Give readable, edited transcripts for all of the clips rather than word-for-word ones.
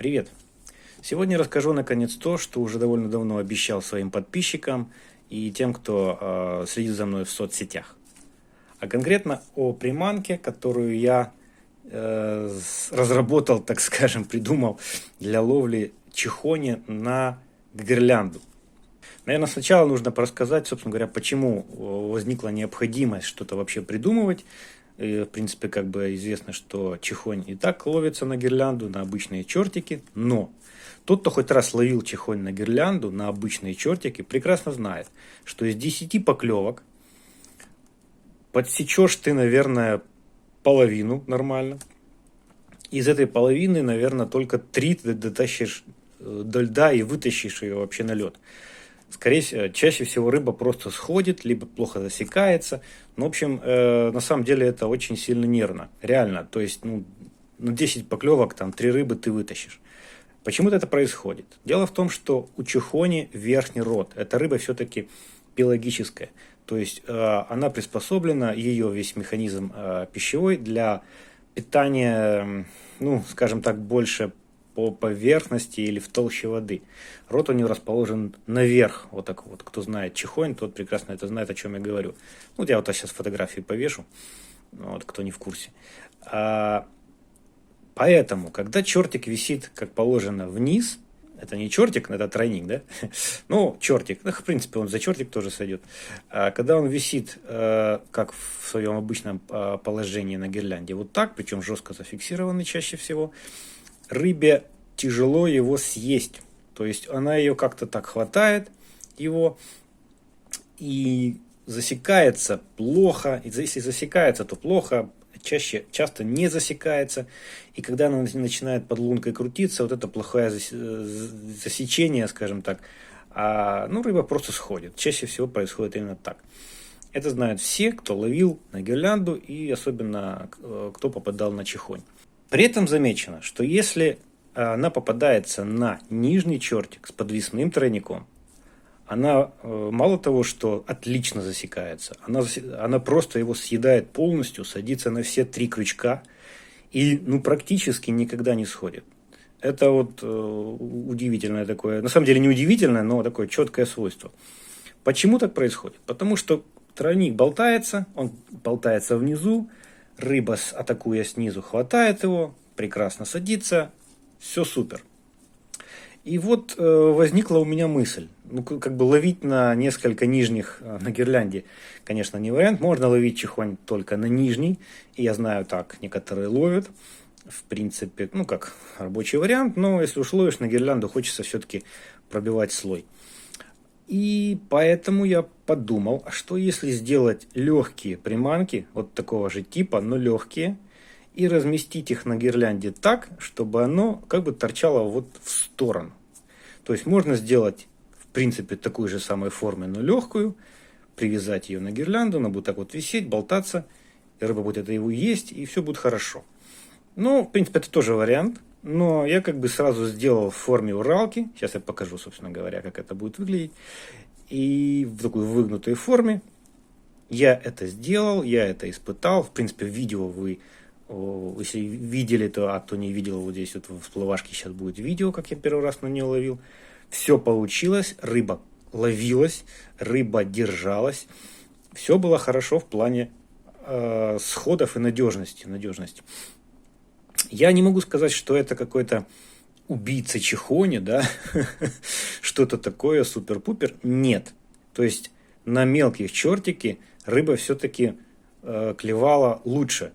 Привет! Сегодня расскажу наконец то, что уже довольно давно обещал своим подписчикам и тем, кто следит за мной в соцсетях. А конкретно о приманке, которую я разработал, так скажем, придумал для ловли чихони на гирлянду. Наверное, сначала нужно рассказать, собственно говоря, почему возникла необходимость что-то вообще придумывать. И, в принципе, как бы известно, что чихонь и так ловится на гирлянду, на обычные чертики. Но тот, кто хоть раз ловил чихонь на гирлянду, на обычные чертики, прекрасно знает, что из 10 поклевок подсечешь ты, наверное, половину нормально. Из этой половины, наверное, только 3 ты дотащишь до льда и вытащишь ее вообще на лед. Скорее всего, чаще всего рыба просто сходит, либо плохо засекается. Ну, в общем, на самом деле это очень сильно нервно. Реально. То есть, на 10 поклевок, там, 3 рыбы ты вытащишь. Почему-то это происходит. Дело в том, что у чихони верхний рот. Эта рыба все-таки пелагическая. То есть, она приспособлена, ее весь механизм пищевой для питания, скажем так, больше по поверхности или в толще воды. Рот у него расположен наверх, вот так вот. Кто знает чихонь, тот прекрасно это знает, о чем я говорю. Вот я вот сейчас фотографии повешу, вот, кто не в курсе. Поэтому, когда чертик висит, как положено, вниз, это не чертик, это тройник, да? Ну, чертик, в принципе, он за чертик тоже сойдет. Когда он висит, как в своем обычном положении на гирлянде, вот так, причем жестко зафиксированный чаще всего, рыбе тяжело его съесть. То есть она ее как-то так хватает, его, и засекается плохо. И если засекается, то плохо, часто не засекается. И когда она начинает под лункой крутиться, вот это плохое засечение, скажем так, рыба просто сходит. Чаще всего происходит именно так. Это знают все, кто ловил на гирлянду и особенно кто попадал на чихонь. При этом замечено, что если она попадается на нижний чертик с подвесным тройником, она мало того, что отлично засекается, она просто его съедает полностью, садится на все 3 крючка и практически никогда не сходит. Это вот удивительное такое, на самом деле не удивительное, но такое четкое свойство. Почему так происходит? Потому что тройник болтается, он болтается внизу, рыба, атакуя снизу, хватает его, прекрасно садится, все супер. И вот возникла у меня мысль, ловить на несколько нижних на гирлянде, конечно, не вариант. Можно ловить чихонь только на нижней, и я знаю, так некоторые ловят, в принципе, как рабочий вариант, но если уж ловишь на гирлянду, хочется все-таки пробивать слой. И поэтому я подумал, а что если сделать легкие приманки, вот такого же типа, но легкие, и разместить их на гирлянде так, чтобы оно как бы торчало вот в сторону. То есть можно сделать, в принципе, такой же самой формы, но легкую, привязать ее на гирлянду, она будет так вот висеть, болтаться, и рыба будет это его есть, и все будет хорошо. В принципе, это тоже вариант. Но я сразу сделал в форме уралки. Сейчас я покажу, собственно говоря, как это будет выглядеть. И в такой выгнутой форме я это сделал, я это испытал. В принципе, видео вы, если видели, то, кто не видел, вот здесь вот в всплывашке сейчас будет видео, как я первый раз на нее ловил. Все получилось, рыба ловилась, рыба держалась. Все было хорошо в плане сходов и надежности. Я не могу сказать, что это какой-то убийца чихони, да, что-то такое супер-пупер. Нет. То есть на мелкие чертики рыба все-таки клевала лучше.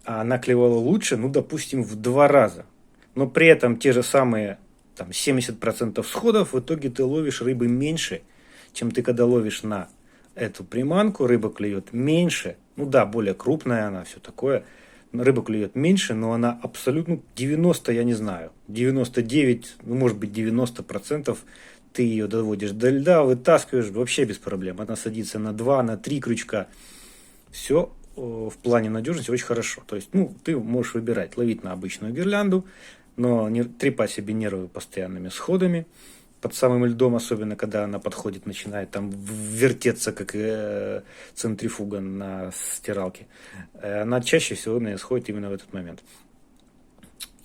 А она клевала лучше, допустим, в 2 раза. Но при этом те же самые 70% сходов в итоге ты ловишь рыбы меньше, чем ты когда ловишь на эту приманку. Рыба клюет меньше. Более крупная она, все такое. Рыба клюет меньше, но она абсолютно 90, я не знаю, 99, может быть 90% ты ее доводишь до льда, вытаскиваешь вообще без проблем. Она садится на 2, на 3 крючка. Все в плане надежности очень хорошо. То есть, ты можешь выбирать, ловить на обычную гирлянду, но не трепать себе нервы постоянными сходами под самым льдом, особенно когда она подходит, начинает там вертеться, как центрифуга на стиралке. Она чаще всего сходит именно в этот момент.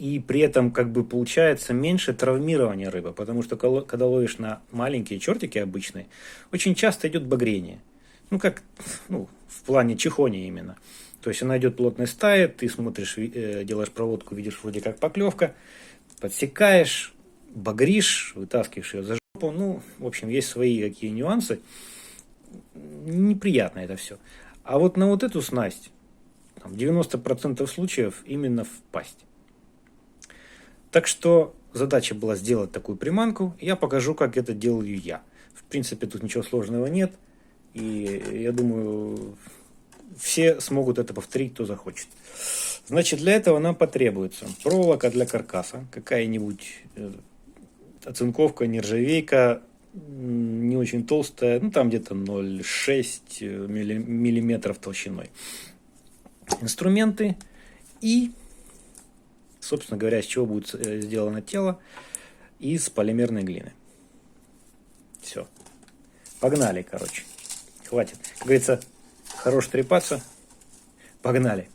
И при этом как бы получается меньше травмирования рыбы, потому что когда ловишь на маленькие чертики обычные, очень часто идет багрение. Ну, как в плане чихония именно. То есть она идет плотной стаей, ты смотришь, делаешь проводку, видишь вроде как поклевка, подсекаешь, багришь, вытаскиваешь ее за жопу. Ну, в общем, есть свои какие нюансы. Неприятно это все. А вот на вот эту снасть, там, 90% случаев именно впасть. Так что задача была сделать такую приманку. Я покажу, как это делаю я. В принципе, тут ничего сложного нет. И я думаю, все смогут это повторить, кто захочет. Значит, для этого нам потребуется проволока для каркаса. Какая-нибудь оцинковка, нержавейка, не очень толстая. Ну, там где-то 0,6 миллиметров толщиной. Инструменты и, собственно говоря, из чего будет сделано тело? Из полимерной глины. Все. Погнали, короче. Хватит. Как говорится, хорош трепаться. Погнали.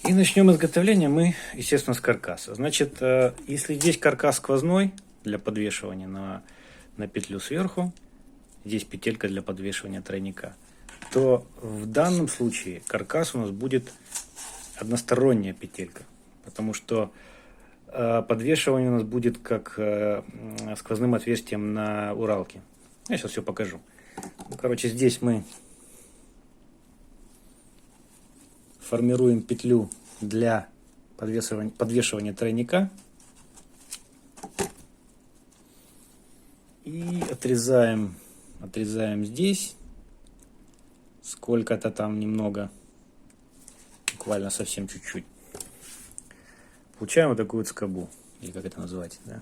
И начнем изготовление мы, естественно, с каркаса. Значит, если здесь каркас сквозной для подвешивания на петлю сверху, здесь петелька для подвешивания тройника, то в данном случае каркас у нас будет односторонняя петелька. Потому что подвешивание у нас будет как сквозным отверстием на уралке. Я сейчас все покажу. Ну, короче, здесь мы формируем петлю для подвешивания тройника. И отрезаем здесь сколько-то там немного, буквально совсем чуть-чуть. Получаем вот такую вот скобу, или как это назвать, да?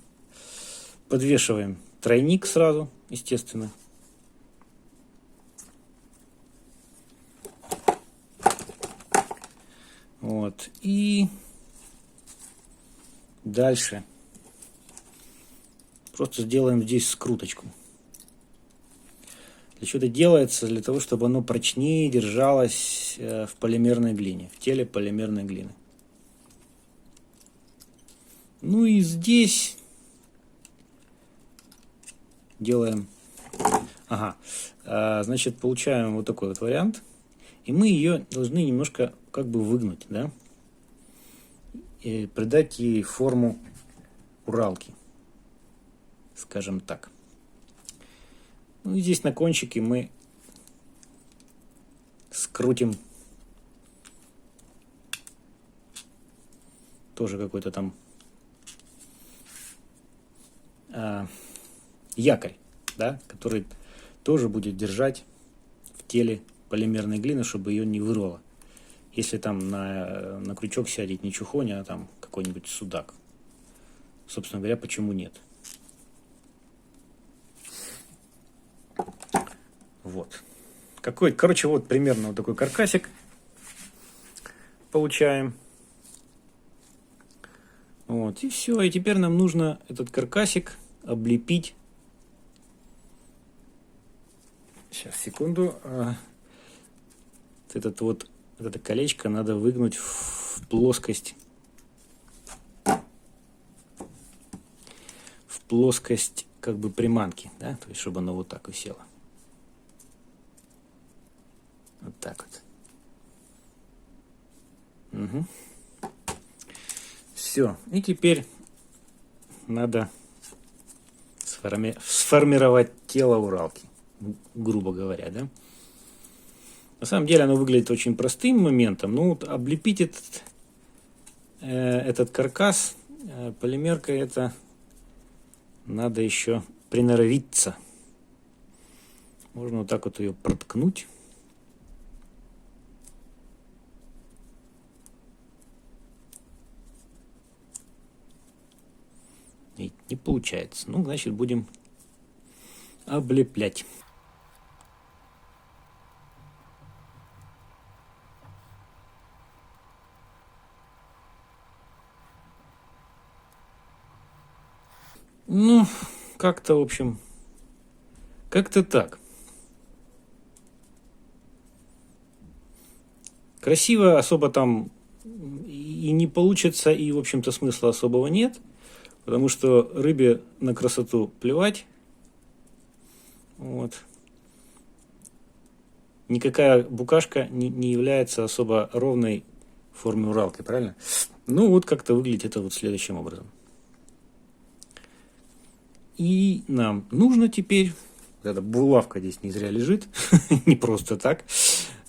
Подвешиваем тройник сразу, естественно. Вот. И дальше просто сделаем здесь скруточку. Для чего это делается? Для того, чтобы оно прочнее держалось в полимерной глине, в теле полимерной глины. Ну и здесь делаем... Значит, получаем вот такой вот вариант. И мы ее должны немножко как бы выгнуть, да? И придать ей форму уралки, скажем так. Ну и здесь на кончике мы скрутим тоже какой-то там якорь, да, который тоже будет держать в теле полимерной глины, чтобы ее не вырвало. Если там на крючок сядет не чухоня, а там какой-нибудь судак. Собственно говоря, почему нет? Вот. Короче, вот примерно вот такой каркасик получаем. Вот, и все. И теперь нам нужно этот каркасик облепить. Сейчас, секунду. Это колечко надо выгнуть в плоскость. В плоскость как бы приманки, да, то есть чтобы оно вот так висело. Вот так вот. Угу. Все. И теперь надо сформировать тело уралки, грубо говоря, да. На самом деле оно выглядит очень простым моментом. Ну, вот облепить этот каркас полимеркой, это надо еще приноровиться. Можно вот так вот ее проткнуть. И не получается. Ну, значит, будем облеплять. Ну, как-то, в общем, как-то так. Красиво особо там и не получится, и, в общем-то, смысла особого нет, потому что рыбе на красоту плевать. Вот. Никакая букашка не является особо ровной формой уралки, правильно? Ну, вот как-то выглядит это вот следующим образом. И нам нужно теперь, эта булавка здесь не зря лежит, не просто так,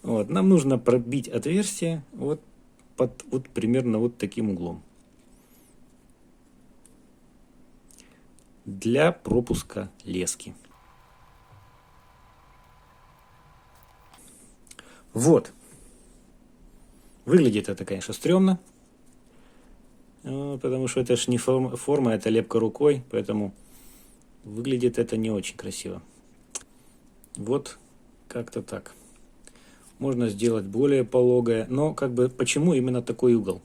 вот, нам нужно пробить отверстие вот под вот примерно вот таким углом для пропуска лески. Вот. Выглядит это, конечно, стрёмно, потому что это ж не форма, это лепка рукой, поэтому выглядит это не очень красиво. Вот как-то так. Можно сделать более пологое, но как бы почему именно такой угол?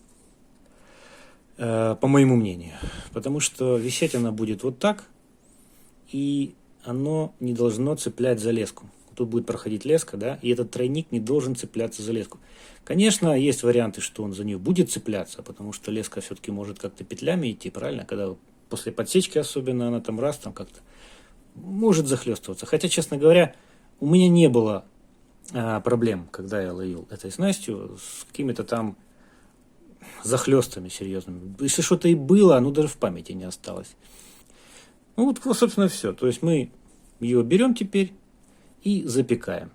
По моему мнению. Потому что висеть она будет вот так, и оно не должно цеплять за леску. Тут будет проходить леска, да, и этот тройник не должен цепляться за леску. Конечно, есть варианты, что он за нее будет цепляться, потому что леска все-таки может как-то петлями идти, правильно? Когда после подсечки особенно она там раз, там как-то может захлестываться. Хотя, честно говоря, у меня не было проблем, когда я ловил этой снастью, с какими-то там захлестами серьезными. Если что-то и было, оно даже в памяти не осталось. Ну вот, собственно, все. То есть мы ее берем теперь и запекаем.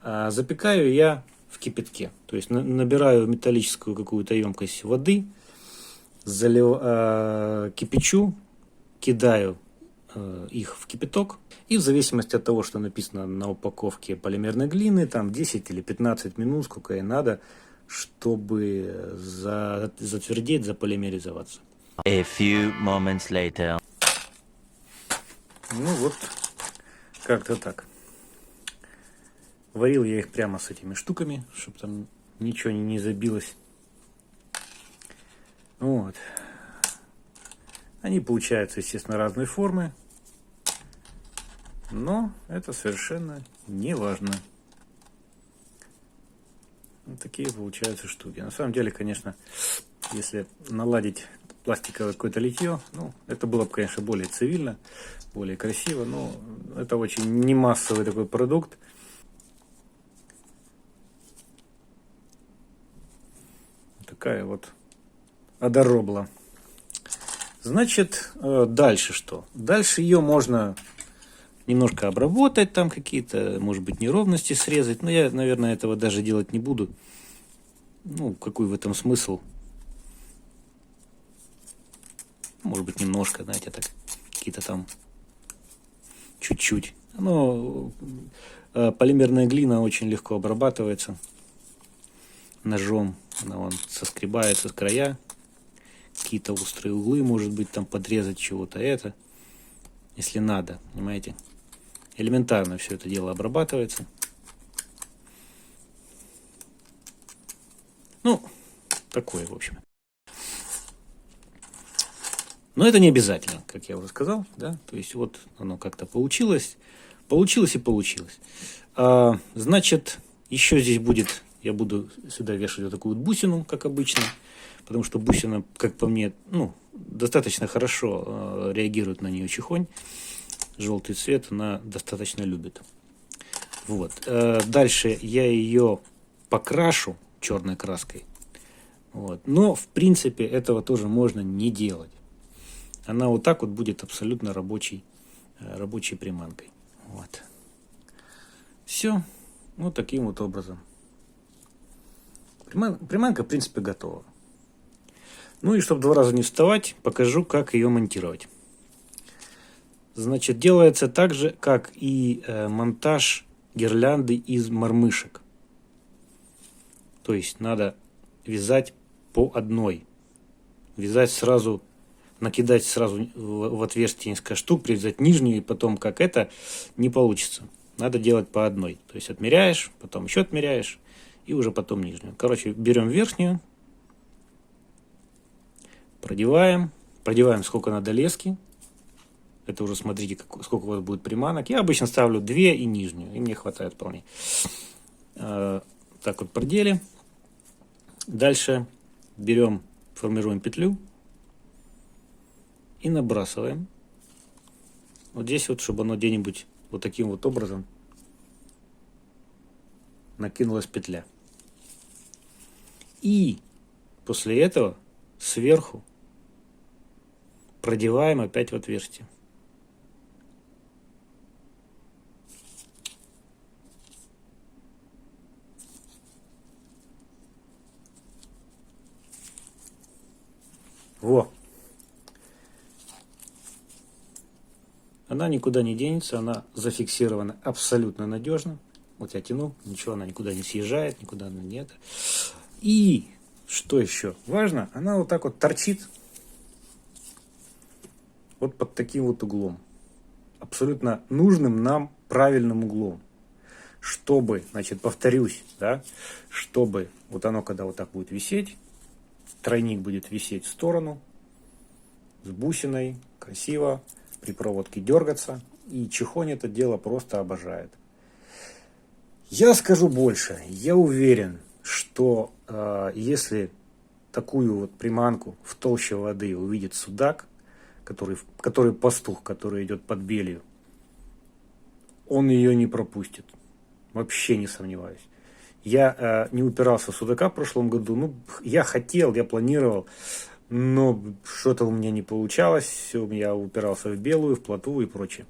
Запекаю я в кипятке. То есть набираю металлическую какую-то емкость воды, кипячу, кидаю их в кипяток. И в зависимости от того, что написано на упаковке полимерной глины, там 10 или 15 минут, сколько ей надо, чтобы затвердеть, заполимеризоваться. A few moments later. Ну вот, как-то так. Варил я их прямо с этими штуками, чтобы там ничего не забилось. Вот. Они получаются, естественно, разной формы. Но это совершенно не важно. Вот такие получаются штуки. На самом деле, конечно, если наладить пластиковое какое-то литье, ну, это было бы, конечно, более цивильно, более красиво, но это очень не массовый такой продукт. Такая вот одоробла. Значит, дальше что? Дальше ее можно немножко обработать, там какие-то, может быть, неровности срезать. Но я, наверное, этого даже делать не буду. Ну, какой в этом смысл? Может быть, немножко, знаете, так, какие-то там чуть-чуть. Но полимерная глина очень легко обрабатывается ножом. Она вон соскребается с края. Какие-то острые углы, может быть, там подрезать чего-то это. Если надо, понимаете. Элементарно все это дело обрабатывается. Ну, такое, в общем. Но это не обязательно, как я уже сказал, да. То есть вот оно как-то получилось. Получилось и получилось. Значит, еще здесь будет, я буду сюда вешать вот такую вот бусину, как обычно. Потому что бусина, как по мне, ну, достаточно хорошо реагирует на нее чехонь. Желтый цвет она достаточно любит. Вот. Дальше я ее покрашу черной краской. Вот. Но, в принципе, этого тоже можно не делать. Она вот так вот будет абсолютно рабочей приманкой. Вот. Все. Вот таким вот образом. Приманка, в принципе, готова. Ну и чтобы 2 раза не вставать, покажу, как ее монтировать. Значит, делается так же, как и монтаж гирлянды из мормышек. То есть надо вязать по одной. Вязать сразу, накидать сразу в отверстие несколько штук, привязать нижнюю, и потом как это, не получится. Надо делать по одной. То есть отмеряешь, потом еще отмеряешь, и уже потом нижнюю. Короче, берем верхнюю, продеваем сколько надо лески. Это уже смотрите, сколько у вас будет приманок. Я обычно ставлю 2 и нижнюю, и мне хватает вполне. Так вот продели. Дальше берем, формируем петлю и набрасываем. Вот здесь вот, чтобы оно где-нибудь вот таким вот образом накинулась петля. И после этого сверху продеваем опять в отверстие. Во! Она никуда не денется, она зафиксирована абсолютно надежно. Вот я тяну, ничего, она никуда не съезжает, никуда она нет. И что еще важно, она вот так вот торчит вот под таким вот углом. Абсолютно нужным нам правильным углом. Чтобы, значит, повторюсь, да, чтобы вот оно, когда вот так будет висеть, тройник будет висеть в сторону, с бусиной, красиво, при проводке дергаться. И Чехонь это дело просто обожает. Я скажу больше. Я уверен, что если такую вот приманку в толще воды увидит судак, который пастух, который идет под белью, он ее не пропустит. Вообще не сомневаюсь. Я не упирался в судака в прошлом году. Ну, я хотел, я планировал, но что-то у меня не получалось. Все, я упирался в белую, в плотву и прочее.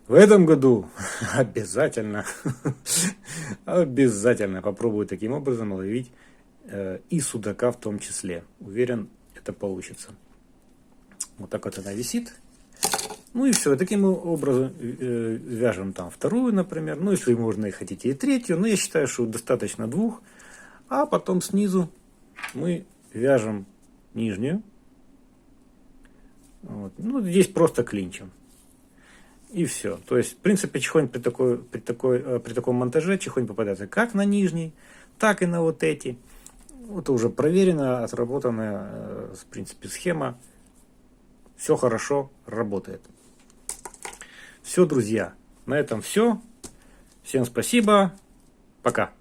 В этом году обязательно попробую таким образом ловить и судака в том числе. Уверен, это получится. Вот так вот она висит. Ну и все. Таким образом вяжем там вторую, например. Ну, если можно и хотите и третью. Но я считаю, что достаточно двух. А потом снизу мы вяжем нижнюю. Вот. Ну, здесь просто клинчем. И все. То есть, в принципе, чехонь при таком монтаже чехонь попадается как на нижний, так и на вот эти. Это уже проверенная, отработанная, в принципе, схема. Все хорошо работает. Все, друзья. На этом все. Всем спасибо. Пока.